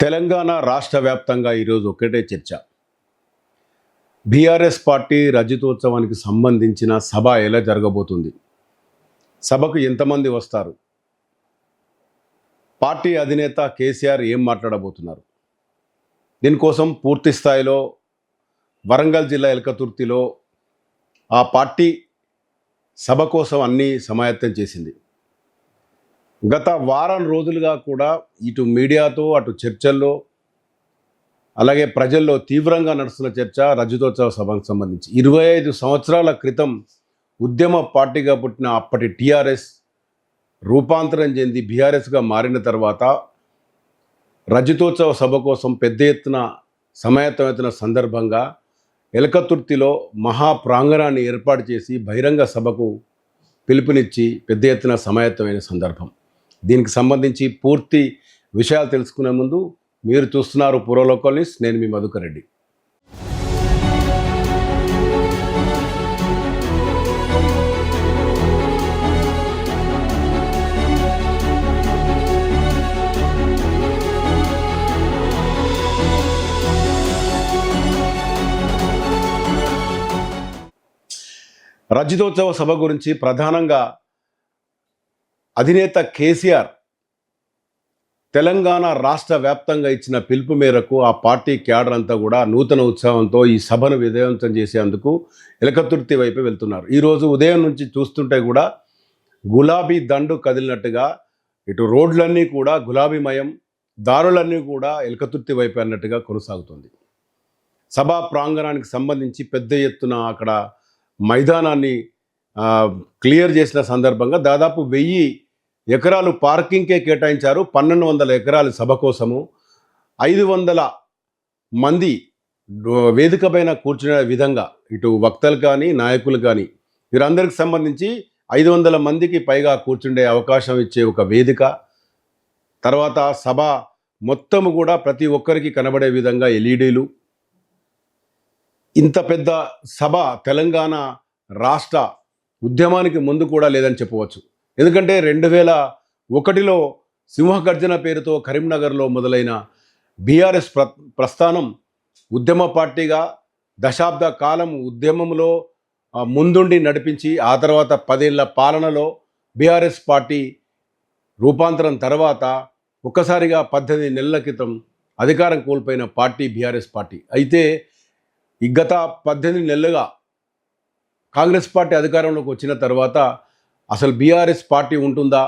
తెలంగాణ రాష్ట్ర వ్యాప్తంగా ఈరోజు ఒకటే చర్చ. బీఆర్ఎస్ పార్టీ రజతోత్సవానికి సంబంధించిన సభ ఎలా జరగబోతుంది? సభకు ఎంతమంది వస్తారు? పార్టీ అధినేత కేసీఆర్ ఏం మాట్లాడబోతున్నారు? దీనికోసం పూర్తి స్థాయిలో వరంగల్ జిల్లా ఎల్కతుర్తిలో ఆ పార్టీ సభ కోసం అన్నీ సమాయత్తం చేసింది. గత వారం రోజులుగా కూడా ఇటు మీడియాతో అటు చర్చల్లో అలాగే ప్రజల్లో తీవ్రంగా నడుస్తున్న చర్చ రజతోత్సవ సభకు సంబంధించి 25 సంవత్సరాల క్రితం ఉద్యమ పార్టీగా పుట్టిన అప్పటి టీఆర్ఎస్ రూపాంతరం చెంది బీఆర్ఎస్గా మారిన తర్వాత రజతోత్సవ సభ కోసం పెద్ద ఎత్తున సమాయత్తమవుతున్న సందర్భంగా ఎల్కతుర్తిలో మహాప్రాంగణాన్ని ఏర్పాటు చేసి బహిరంగ సభకు పిలుపునిచ్చి పెద్ద ఎత్తున సమాయత్తమైన సందర్భం. దీనికి సంబంధించి పూర్తి విషయాలు తెలుసుకునే ముందు మీరు చూస్తున్నారు పూర్వలోకల్ న్యూస్. నేను మీ మధుకర్ రెడ్డి. రజతోత్సవ సభ గురించి ప్రధానంగా అధినేత కేసీఆర్ తెలంగాణ రాష్ట్ర వ్యాప్తంగా ఇచ్చిన పిలుపు మేరకు ఆ పార్టీ క్యాడర్ అంతా కూడా నూతన ఉత్సాహంతో ఈ సభను విజయవంతం చేసేందుకు ఎలకతుర్తి వైపు వెళ్తున్నారు. ఈరోజు ఉదయం నుంచి చూస్తుంటే కూడా గులాబీ దండు కదిలినట్టుగా ఇటు రోడ్లన్నీ కూడా గులాబీమయం, దారులన్నీ కూడా ఎలకతుర్తి వైపు అన్నట్టుగా కొనసాగుతుంది. సభా ప్రాంగణానికి సంబంధించి పెద్ద ఎత్తున అక్కడ మైదానాన్ని క్లియర్ చేసిన సందర్భంగా దాదాపు 1000 ఎకరాలు పార్కింగ్కే కేటాయించారు. 1200 ఎకరాలు సభ కోసము, 500 మంది వేదిక పైన కూర్చునే విధంగా ఇటు వక్తలు కానీ నాయకులు కానీ వీరందరికి సంబంధించి 500 మందికి పైగా కూర్చుండే అవకాశం ఇచ్చే ఒక వేదిక, తర్వాత సభ మొత్తము కూడా ప్రతి ఒక్కరికి కనబడే విధంగా ఎల్ఈడీలు. ఇంత పెద్ద సభ తెలంగాణ రాష్ట్ర ఉద్యమానికి ముందు కూడా లేదని చెప్పవచ్చు. ఎందుకంటే 2001లో సింహగర్జన పేరుతో కరీంనగర్లో మొదలైన బీఆర్ఎస్ ప్రస్థానం ఉద్యమ పార్టీగా దశాబ్ద కాలం ఉద్యమంలో ముందుండి నడిపించి ఆ తర్వాత 10 ఏళ్ల పాలనలో బీఆర్ఎస్ పార్టీ రూపాంతరం తర్వాత ఒక్కసారిగా 18 నెలల క్రితం అధికారం కోల్పోయిన పార్టీ బీఆర్ఎస్ పార్టీ. అయితే ఈ గత 18 నెలలుగా కాంగ్రెస్ పార్టీ అధికారంలోకి వచ్చిన తర్వాత అసలు బీఆర్ఎస్ పార్టీ ఉంటుందా?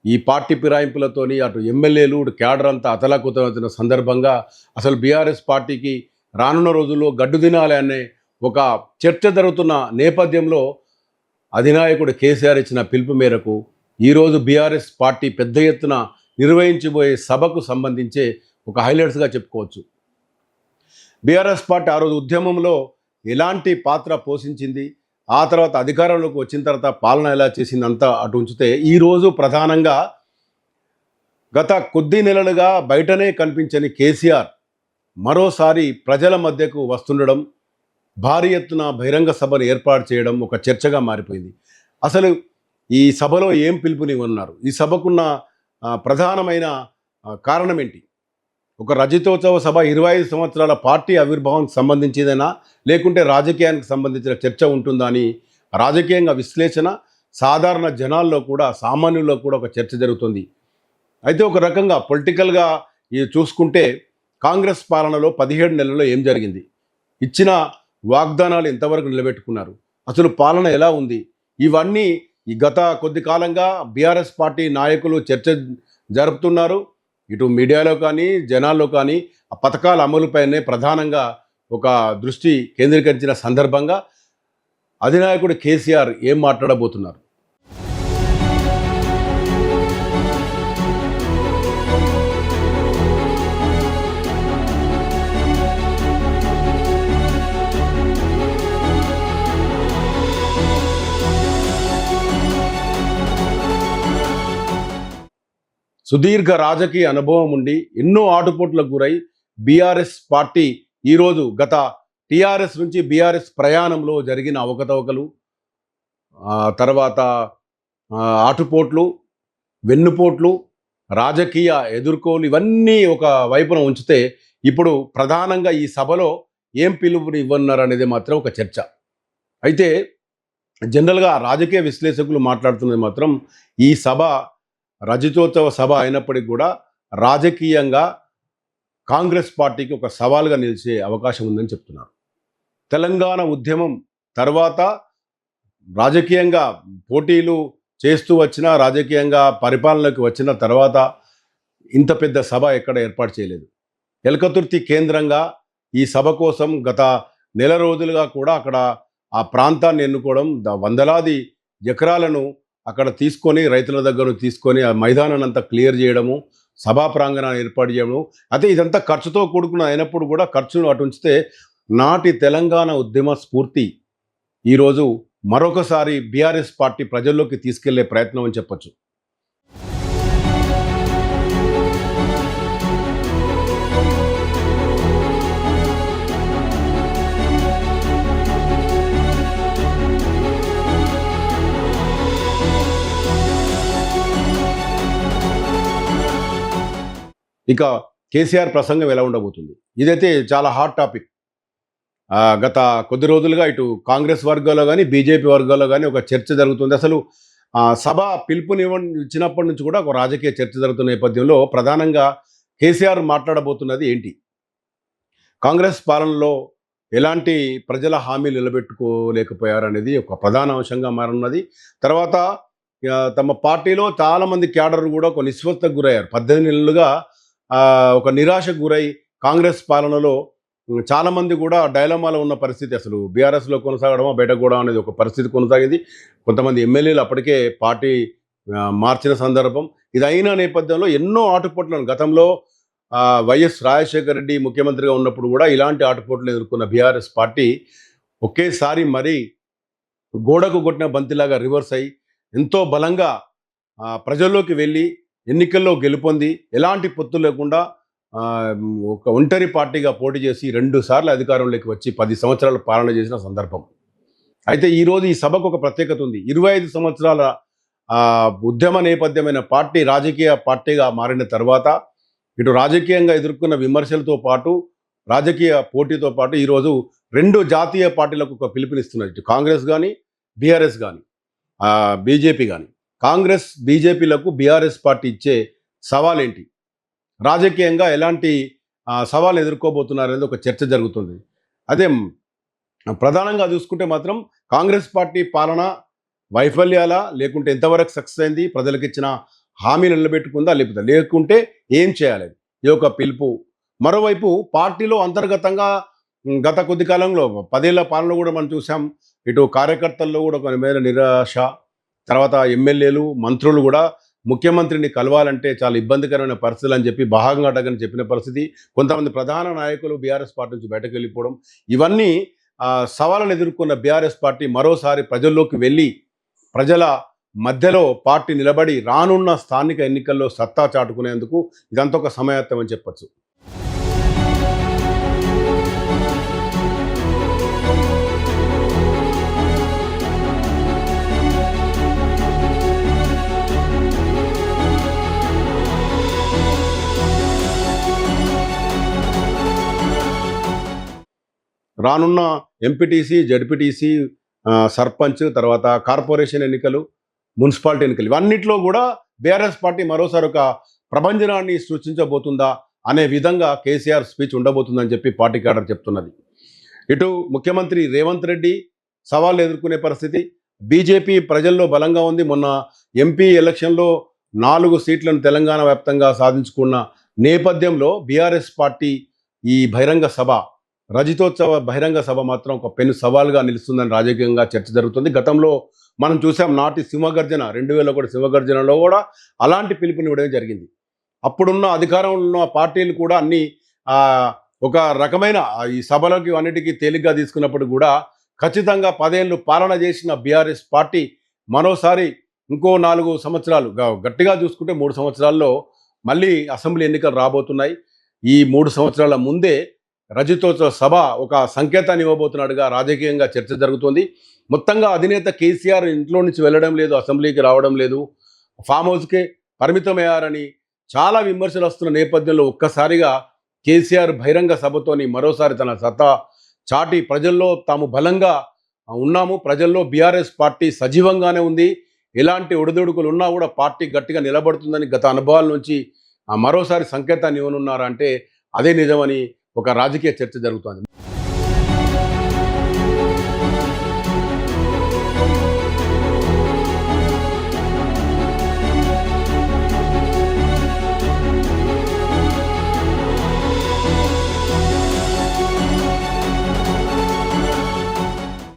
ఈ పార్టీ ఫిరాయింపులతోని అటు ఎమ్మెల్యేలు ఇటు క్యాడర్ అంతా అతలాకుతలవుతున్న సందర్భంగా అసలు బీఆర్ఎస్ పార్టీకి రానున్న రోజుల్లో గడ్డు తినాలి అనే ఒక చర్చ జరుగుతున్న నేపథ్యంలో అధినాయకుడు కేసీఆర్ ఇచ్చిన పిలుపు మేరకు ఈరోజు బీఆర్ఎస్ పార్టీ పెద్ద ఎత్తున నిర్వహించబోయే సభకు సంబంధించే ఒక హైలైట్స్గా చెప్పుకోవచ్చు. బీఆర్ఎస్ పార్టీ ఆ రోజు ఉద్యమంలో ఎలాంటి పాత్ర పోషించింది, ఆ తర్వాత అధికారంలోకి వచ్చిన తర్వాత పాలన ఎలా చేసిందంతా అటు ఉంచితే ఈరోజు ప్రధానంగా గత కొద్ది నెలలుగా బయటనే కనిపించని కేసీఆర్ మరోసారి ప్రజల మధ్యకు వస్తుండడం, భారీ ఎత్తున బహిరంగ సభను ఏర్పాటు చేయడం ఒక చర్చగా మారిపోయింది. అసలు ఈ సభలో ఏం పిలుపుని ఉన్నారు? ఈ సభకున్న ప్రధానమైన కారణం ఏంటి? ఒక రజతోత్సవ సభ 25 సంవత్సరాల పార్టీ ఆవిర్భావానికి సంబంధించిందేనా, లేకుంటే రాజకీయానికి సంబంధించిన చర్చ ఉంటుందా అని రాజకీయంగా విశ్లేషణ సాధారణ జనాల్లో కూడా సామాన్యుల్లో కూడా ఒక చర్చ జరుగుతుంది. అయితే ఒక రకంగా పొలిటికల్గా ఇది చూసుకుంటే కాంగ్రెస్ పాలనలో 17 నెలల్లో ఏం జరిగింది, ఇచ్చిన వాగ్దానాలు ఎంతవరకు నిలబెట్టుకున్నారు, అసలు పాలన ఎలా ఉంది, ఇవన్నీ ఈ గత కొద్ది కాలంగా బీఆర్ఎస్ పార్టీ నాయకులు చర్చ జరుపుతున్నారు. ఇటు మీడియాలో కానీ జనాల్లో కానీ ఆ పథకాల అమలుపైనే ప్రధానంగా ఒక దృష్టి కేంద్రీకరించిన సందర్భంగా అధినాయకుడు కేసీఆర్ ఏం మాట్లాడబోతున్నారు? సుదీర్ఘ రాజకీయ అనుభవం ఉండి ఎన్నో ఆటుపోట్లకు గురై బీఆర్ఎస్ పార్టీ ఈరోజు గత టీఆర్ఎస్ నుంచి బీఆర్ఎస్ ప్రయాణంలో జరిగిన అవకతవకలు, తర్వాత ఆటుపోట్లు, వెన్నుపోట్లు, రాజకీయ ఎదుర్కోలు ఇవన్నీ ఒక వైపున ఉంచితే ఇప్పుడు ప్రధానంగా ఈ సభలో ఏం పిలుపుని ఇవ్వన్నారు అనేది మాత్రం ఒక చర్చ. అయితే జనరల్గా రాజకీయ విశ్లేషకులు మాట్లాడుతున్నది మాత్రం ఈ సభ రజతోత్సవ సభ అయినప్పటికీ కూడా రాజకీయంగా కాంగ్రెస్ పార్టీకి ఒక సవాల్గా నిలిచే అవకాశం ఉందని చెప్తున్నారు. తెలంగాణ ఉద్యమం తర్వాత రాజకీయంగా పోటీలు చేస్తూ వచ్చిన రాజకీయంగా పరిపాలనకు వచ్చిన తర్వాత ఇంత పెద్ద సభ ఎక్కడ ఏర్పాటు చేయలేదు. ఎలకతుర్తి కేంద్రంగా ఈ సభ కోసం గత నెల రోజులుగా కూడా అక్కడ ఆ ప్రాంతాన్ని ఎన్నుకోవడం, వందలాది ఎకరాలను అక్కడ తీసుకొని రైతుల దగ్గర తీసుకొని ఆ మైదానాన్ని అంతా క్లియర్ చేయడము, సభా ప్రాంగణాన్ని ఏర్పాటు చేయడము. అయితే ఇదంతా ఖర్చుతో కూడుకున్న అయినప్పుడు కూడా ఖర్చును అటు ఉంచితే నాటి తెలంగాణ ఉద్యమ స్ఫూర్తి ఈరోజు మరొకసారి బీఆర్ఎస్ పార్టీ ప్రజల్లోకి తీసుకెళ్లే ప్రయత్నం అని చెప్పొచ్చు. ఇక కేసీఆర్ ప్రసంగం ఎలా ఉండబోతుంది, ఇదైతే చాలా హాట్ టాపిక్. గత కొద్ది రోజులుగా ఇటు కాంగ్రెస్ వర్గాల్లో కానీ బీజేపీ వర్గాల్లో కానీ ఒక చర్చ జరుగుతుంది. అసలు సభ ఇచ్చినప్పటి నుంచి కూడా ఒక రాజకీయ చర్చ జరుగుతున్న నేపథ్యంలో ప్రధానంగా కేసీఆర్ మాట్లాడబోతున్నది ఏంటి, కాంగ్రెస్ పాలనలో ఎలాంటి ప్రజల హామీలు నిలబెట్టుకోలేకపోయారనేది ఒక ప్రధాన అంశంగా మారున్నది. తర్వాత తమ పార్టీలో చాలామంది క్యాడర్ కూడా ఒక నిస్వస్థకు గురయ్యారు. 18 నెలలుగా ఒక నిరాశకు గురై కాంగ్రెస్ పాలనలో చాలామంది కూడా డైలమాలో ఉన్న పరిస్థితి. అసలు బీఆర్ఎస్లో కొనసాగడమా బయటకు కూడా అనేది ఒక పరిస్థితి కొనసాగింది. కొంతమంది ఎమ్మెల్యేలు అప్పటికే పార్టీ మార్చిన సందర్భం. ఇది అయిన నేపథ్యంలో ఎన్నో ఆటుపోట్లను గతంలో వైఎస్ రాజశేఖర రెడ్డి ముఖ్యమంత్రిగా ఉన్నప్పుడు కూడా ఇలాంటి ఆటుపోట్లు ఎదుర్కొన్న బీఆర్ఎస్ పార్టీ ఒకేసారి మరీ గోడకు కొట్టిన బంతిలాగా రివర్స్ అయ్యి ఎంతో బలంగా ప్రజల్లోకి వెళ్ళి ఎన్నికల్లో గెలుపొంది ఎలాంటి పొత్తు లేకుండా ఒక ఒంటరి పార్టీగా పోటీ చేసి 2 సార్లు అధికారంలోకి వచ్చి 10 సంవత్సరాలు పాలన చేసిన సందర్భం. అయితే ఈరోజు ఈ సభకు ఒక ప్రత్యేకత ఉంది. 25 సంవత్సరాల ఉద్యమ నేపథ్యమైన పార్టీ రాజకీయ పార్టీగా మారిన తర్వాత ఇటు రాజకీయంగా ఎదుర్కొన్న విమర్శలతో పాటు రాజకీయ పోటీతో పాటు ఈరోజు 2 జాతీయ పార్టీలకు ఒక పిలుపునిస్తున్నారు. ఇటు కాంగ్రెస్ కానీ బీఆర్ఎస్ కానీ బీజేపీ కానీ. కాంగ్రెస్ బీజేపీలకు బీఆర్ఎస్ పార్టీ ఇచ్చే సవాల్ ఏంటి, రాజకీయంగా ఎలాంటి సవాలు ఎదుర్కోబోతున్నారు అనేది ఒక చర్చ జరుగుతుంది. అదే ప్రధానంగా చూసుకుంటే మాత్రం కాంగ్రెస్ పార్టీ పాలన వైఫల్యాల, లేకుంటే ఎంతవరకు సక్సెస్ అయింది, ప్రజలకు ఇచ్చిన హామీలు నిలబెట్టుకుందా, లేకుంటే ఏం చేయాలి, ఈ యొక్క పిలుపు. మరోవైపు పార్టీలో అంతర్గతంగా గత కొద్ది కాలంలో 10 ఏళ్ల పాలన కూడా మనం చూసాం. ఇటు కార్యకర్తల్లో కూడా కొన్ని మేర నిరాశ, తర్వాత ఎమ్మెల్యేలు మంత్రులు కూడా ముఖ్యమంత్రిని కలవాలంటే చాలా ఇబ్బందికరమైన పరిస్థితులు అని చెప్పి బాహంగాటగని చెప్పిన పరిస్థితి. కొంతమంది ప్రధాన నాయకులు బీఆర్ఎస్ పార్టీ నుంచి బయటకు వెళ్ళిపోవడం, ఇవన్నీ సవాళ్ళను ఎదుర్కొన్న బీఆర్ఎస్ పార్టీ మరోసారి ప్రజల్లోకి వెళ్ళి ప్రజల మధ్యలో పార్టీ నిలబడి రానున్న స్థానిక ఎన్నికల్లో సత్తా చాటుకునేందుకు ఇదంతా ఒక సమయాత్తం అని చెప్పచ్చు. రానున్న ఎంపీటీసీ, జడ్పీటీసీ, సర్పంచ్, తర్వాత కార్పొరేషన్ ఎన్నికలు, మున్సిపాలిటీ ఎన్నికలు, ఇవన్నిట్లో కూడా బీఆర్ఎస్ పార్టీ మరోసారి ఒక ప్రభంజనాన్ని సృష్టించబోతుందా అనే విధంగా కేసీఆర్ స్పీచ్ ఉండబోతుందని చెప్పి పార్టీ క్యాడర్ చెప్తున్నది. ఇటు ముఖ్యమంత్రి రేవంత్ రెడ్డి సవాళ్ళు ఎదుర్కొనే పరిస్థితి, బీజేపీ ప్రజల్లో బలంగా ఉంది. మొన్న ఎంపీ ఎలక్షన్లో 4 సీట్లను తెలంగాణ వ్యాప్తంగా సాధించుకున్న నేపథ్యంలో బీఆర్ఎస్ పార్టీ ఈ బహిరంగ సభ, రజతోత్సవ బహిరంగ సభ మాత్రం ఒక పెను సవాల్గా నిలుస్తుందని రాజకీయంగా చర్చ జరుగుతుంది. గతంలో మనం చూసాం నాటి సింహగర్జన 2001 సింహగర్జనలో కూడా అలాంటి పిలుపునివ్వడం జరిగింది. అప్పుడున్న అధికారంలో ఉన్న పార్టీలు కూడా అన్ని ఒక రకమైన ఈ సభలకి అన్నిటికీ తేలిగ్గా తీసుకున్నప్పుడు కూడా ఖచ్చితంగా 10 ఏళ్ళు పాలన చేసిన బీఆర్ఎస్ పార్టీ మరోసారి ఇంకో 4 సంవత్సరాలు, గట్టిగా చూసుకుంటే 3 సంవత్సరాల్లో మళ్ళీ అసెంబ్లీ ఎన్నికలు రాబోతున్నాయి. ఈ 3 సంవత్సరాల ముందే రజతోత్సవ సభ ఒక సంకేతాన్ని ఇవ్వబోతున్నాడుగా రాజకీయంగా చర్చ జరుగుతుంది. మొత్తంగా అధినేత కేసీఆర్ ఇంట్లో నుంచి వెళ్ళడం లేదు, అసెంబ్లీకి రావడం లేదు, ఫామ్ హౌస్కే పరిమితమయ్యారని చాలా విమర్శలు వస్తున్న నేపథ్యంలో ఒక్కసారిగా కేసీఆర్ బహిరంగ సభతోని మరోసారి తన సత్తా చాటి ప్రజల్లో తాము బలంగా ఉన్నాము, ప్రజల్లో బీఆర్ఎస్ పార్టీ సజీవంగానే ఉంది, ఎలాంటి ఒడిదుడుకులు ఉన్నా కూడా పార్టీ గట్టిగా నిలబడుతుందని గత అనుభవాల నుంచి మరోసారి సంకేతాన్ని ఇవ్వనున్నారంటే అదే నిజమని ఒక రాజకీయ చర్చ జరుగుతోంది.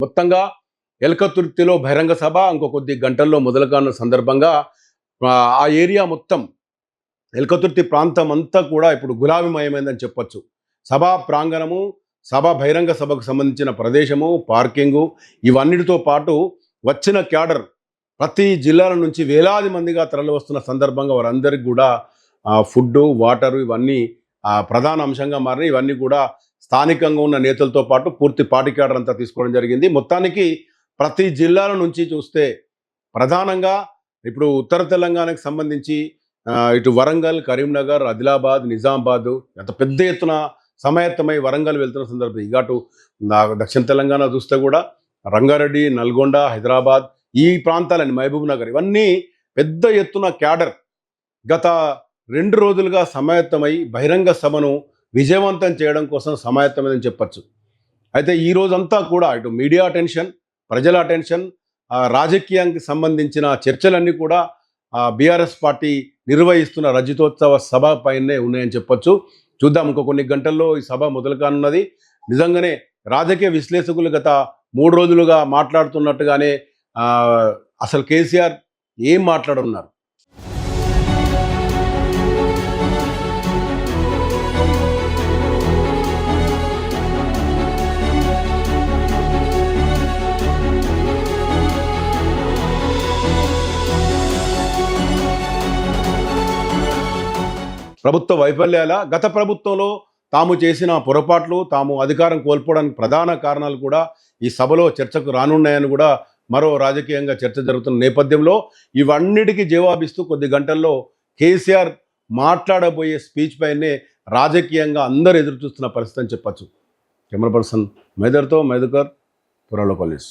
మొత్తంగా ఎల్కతుర్తిలో బహిరంగ సభ ఇంకో కొద్ది గంటల్లో మొదలుకానున్న సందర్భంగా ఆ ఏరియా మొత్తం ఎల్కతుర్తి ప్రాంతం అంతా కూడా ఇప్పుడు గులాబీమయమైందని చెప్పొచ్చు. సభా ప్రాంగణము, బహిరంగ సభకు సంబంధించిన ప్రదేశము, పార్కింగు ఇవన్నిటితో పాటు వచ్చిన క్యాడర్ ప్రతి జిల్లాల నుంచి వేలాది మందిగా తరలి వస్తున్న సందర్భంగా వారందరికీ కూడా ఫుడ్డు, వాటరు ఇవన్నీ ప్రధాన అంశంగా మారిన ఇవన్నీ కూడా స్థానికంగా ఉన్న నేతలతో పాటు పూర్తి పార్టీ క్యాడర్ అంతా తీసుకోవడం జరిగింది. మొత్తానికి ప్రతి జిల్లాల నుంచి చూస్తే ప్రధానంగా ఇప్పుడు ఉత్తర తెలంగాణకు సంబంధించి ఇటు వరంగల్, కరీంనగర్, ఆదిలాబాద్, నిజామాబాద్ ఎంత పెద్ద ఎత్తున సమాయత్తమై వరంగల్ వెళ్తున్న సందర్భం. ఇక అటు దక్షిణ తెలంగాణ చూస్తే కూడా రంగారెడ్డి, నల్గొండ, హైదరాబాద్ ఈ ప్రాంతాలని, మహబూబ్ నగర్ ఇవన్నీ పెద్ద ఎత్తున క్యాడర్ గత 2 రోజులుగా సమాయత్తమై బహిరంగ సభను విజయవంతం చేయడం కోసం సమాయత్తమైందని చెప్పచ్చు. అయితే ఈ రోజంతా కూడా ఇటు మీడియా అటెన్షన్, ప్రజల అటెన్షన్, రాజకీయానికి సంబంధించిన చర్చలన్నీ కూడా బీఆర్ఎస్ పార్టీ నిర్వహిస్తున్న రజతోత్సవ సభ పైనే ఉన్నాయని చెప్పొచ్చు. చూద్దాం, ఇంకో కొన్ని గంటల్లో ఈ సభ మొదలు కానున్నది. నిజంగానే రాజకీయ విశ్లేషకులు గత 3 రోజులుగా మాట్లాడుతున్నట్టుగానే అసలు కేసీఆర్ ఏం మాట్లాడున్నారు? ప్రభుత్వ వైఫల్యాల, గత ప్రభుత్వంలో తాము చేసిన పొరపాట్లు, తాము అధికారం కోల్పోవడానికి ప్రధాన కారణాలు కూడా ఈ సభలో చర్చకు రానున్నాయని కూడా మరో రాజకీయంగా చర్చ జరుగుతున్న నేపథ్యంలో ఇవన్నిటికీ జవాబిస్తూ కొద్ది గంటల్లో కేసీఆర్ మాట్లాడబోయే స్పీచ్ పైనే రాజకీయంగా అందరు ఎదురు చూస్తున్న పరిస్థితి అని చెప్పచ్చు. కెమెరా పర్సన్ మేదర్తో మధుకర్, పురాలో పోలీస్.